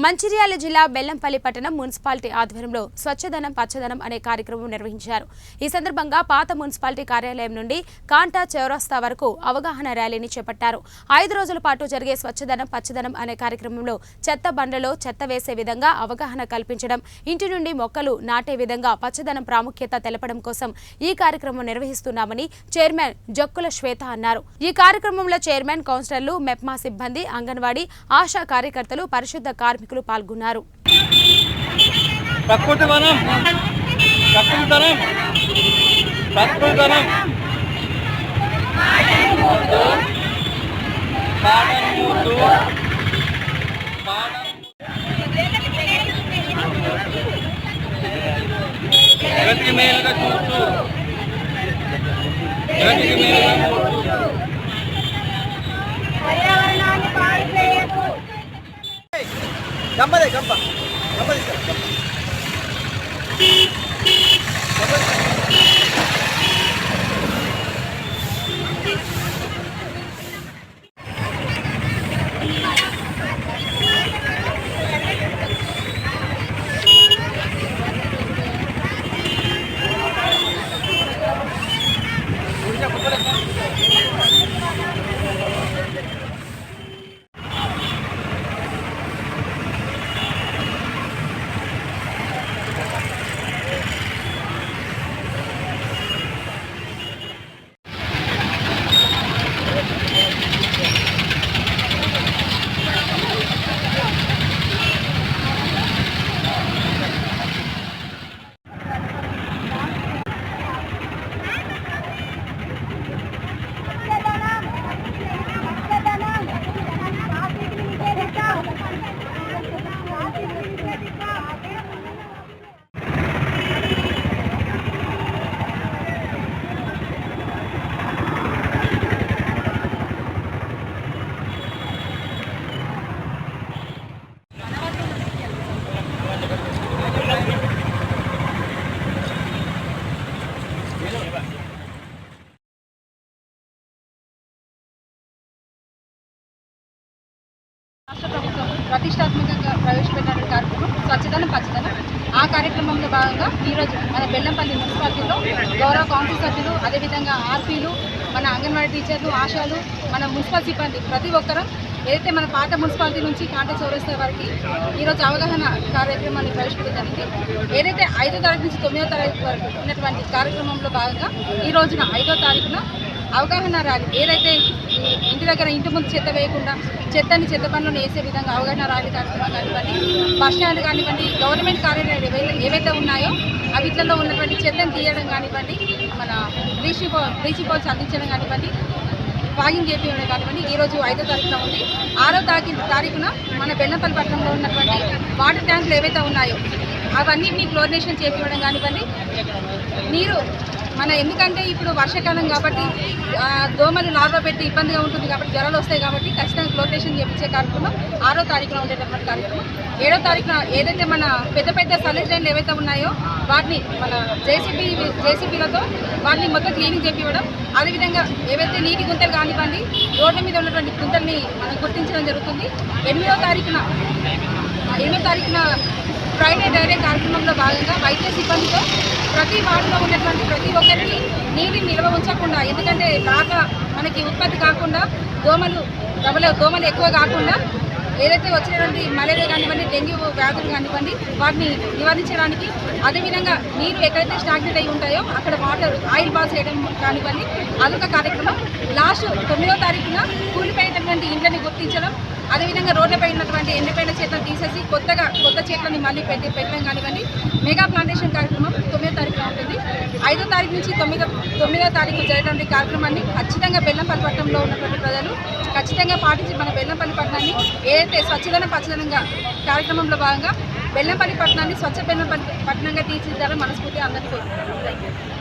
మంచిర్యాల జిల్లా బెల్లంపల్లి పట్టణం మున్సిపాలిటీ ఆధ్వర్యంలో స్వచ్ఛదనం పచ్చదనం అనే కార్యక్రమం నిర్వహించారు. ఈ సందర్భంగా పాత మున్సిపాలిటీ కార్యాలయం నుండి కాంటా చౌరస్తా వరకు అవగాహన ర్యాలీని చేపట్టారు. 5 రోజుల పాటు జరిగే స్వచ్ఛదనం పచ్చదనం అనే కార్యక్రమంలో చెత్త బండ్లలో చెత్త వేసే విధంగా అవగాహన కల్పించడం, ఇంటి నుండి మొక్కలు నాటే విధంగా పచ్చదనం ప్రాముఖ్యత తెలపడం కోసం ఈ కార్యక్రమం నిర్వహిస్తున్నామని చైర్మన్ జక్కుల శ్వేత అన్నారు. ఈ కార్యక్రమంలో చైర్మన్, కౌన్సిలర్లు, మెప్మా సిబ్బంది, అంగన్వాడీ, ఆశా కార్యకర్తలు, పరిశుద్ధ కార్మికులు పాల్గొన్నారు. రాష్ట్ర ప్రభుత్వం ప్రతిష్టాత్మకంగా ప్రవేశపెట్టిన కార్యక్రమం స్వచ్ఛదనం పచ్చదనం. ఆ కార్యక్రమంలో భాగంగా ఈరోజు మన బెల్లంపల్లి మున్సిపాలిటీలో గౌరవ కౌన్సిల్ సభ్యులు, అదేవిధంగా ఆర్పీలు, మన అంగన్వాడీ టీచర్లు, ఆశాలు, మన మున్సిపల్ సిబ్బంది ప్రతి ఒక్కరూ ఏదైతే మన పాత మున్సిపాలిటీ నుంచి కాంటా చౌరస్తా వరకు ఈరోజు అవగాహన కార్యక్రమాన్ని ప్రవేశపెట్టడానికి ఏదైతే 5వ తారీఖు నుంచి 9వ తారీఖు వరకు ఉన్నటువంటి కార్యక్రమంలో భాగంగా ఈ రోజున 5వ తారీఖున అవగాహన ర్యాలీ, ఏదైతే ఇంటి దగ్గర ఇంటి ముందు చెత్త వేయకుండా చెత్తని చెత్త పనులను వేసే విధంగా అవగాహన ర్యాలీ కార్యక్రమం కానివ్వండి, బస్ స్టాండ్ కానివ్వండి, గవర్నమెంట్ కార్యాలయాలు ఏవైతే ఉన్నాయో అవిట్లలో ఉన్నటువంటి చెత్తను తీయడం కానివ్వండి, మన బ్లీచింగ్ పౌడర్స్ అందించడం కానివ్వండి, ఫాగింగ్ చేపించడం కానివ్వండి ఈరోజు 5వ తారీఖున ఉంది. 6వ తారీఖున మన బెల్లంపల్లి పట్టణంలో ఉన్నటువంటి వాటర్ ట్యాంకులు ఏవైతే ఉన్నాయో అవన్నిటినీ క్లోరినేషన్ చేపించడం కానివ్వండి. నీరు ఎందుకంటే ఇప్పుడు వర్షాకాలం కాబట్టి దోమలు లార్వా పెట్టి ఇబ్బందిగా ఉంటుంది కాబట్టి జ్వరాలు వస్తాయి కాబట్టి ఖచ్చితంగా క్లోరినేషన్ చేయించే కార్యక్రమం 6వ తారీఖున ఉండేటటువంటి కార్యక్రమం. 7వ తారీఖున ఏదైతే మన పెద్ద సలేజ్ లైన్లు ఏవైతే ఉన్నాయో వాటిని మన జేసీబీలతో వాటిని మొత్తం క్లీనింగ్ చేపివ్వడం, అదేవిధంగా ఏవైతే నీటి గుంతలు కానివ్వండి రోడ్ల మీద ఉన్నటువంటి గుంతల్ని మనం గుర్తించడం జరుగుతుంది. 8వ తారీఖున ఫ్రైడే డైరీ కార్యక్రమంలో భాగంగా వైద్య సిబ్బందితో ప్రతి వార్డులో ఉన్నటువంటి ప్రతి ఒక్కరికి నీటిని నిల్వ ఉంచకుండా, ఎందుకంటే బాగా మనకి ఉత్పత్తి కాకుండా దోమలు ఎక్కువ కాకుండా ఏదైతే వచ్చినటువంటి మలేరియా కానివ్వండి, డెంగ్యూ వ్యాధులు కానివ్వండి వాటిని నివారించడానికి, అదేవిధంగా నీరు ఎక్కడైతే స్టాగ్నెట్ అయి ఉంటాయో అక్కడ ఆయిల్ బాత్ చేయడం కానివ్వండి అదొక కార్యక్రమం. లాస్ట్ 9వ తారీఖున కూలిపోయినటువంటి ఇండ్లని గుర్తించడం, అదేవిధంగా రోడ్లపై ఉన్నటువంటి ఎండిపోయిన చెట్లను తీసేసి కొత్త చెట్లని మళ్ళీ పెట్టడం కానివ్వండి మెగా ప్లాంటేషన్ కార్యక్రమం 9వ తారీఖున ఉంటుంది. 5వ తారీఖు నుంచి 9వ తారీఖు జరిగేటువంటి కార్యక్రమాన్ని ఖచ్చితంగా బెల్లంపల్లి పట్టణంలో ఉన్నటువంటి ప్రజలు ఖచ్చితంగా పాటించి మన బెల్లంపల్లి పట్టణాన్ని ఏదైతే స్వచ్ఛదనం పచ్చదనంగా కార్యక్రమంలో భాగంగా బెల్లంపల్లి పట్టణాన్ని స్వచ్ఛ బెల్లంపల్లి పట్టణంగా తీర్చిదిద్దాలని మనస్ఫూర్తిగా అందరికీ కోరుకుంటున్నాను.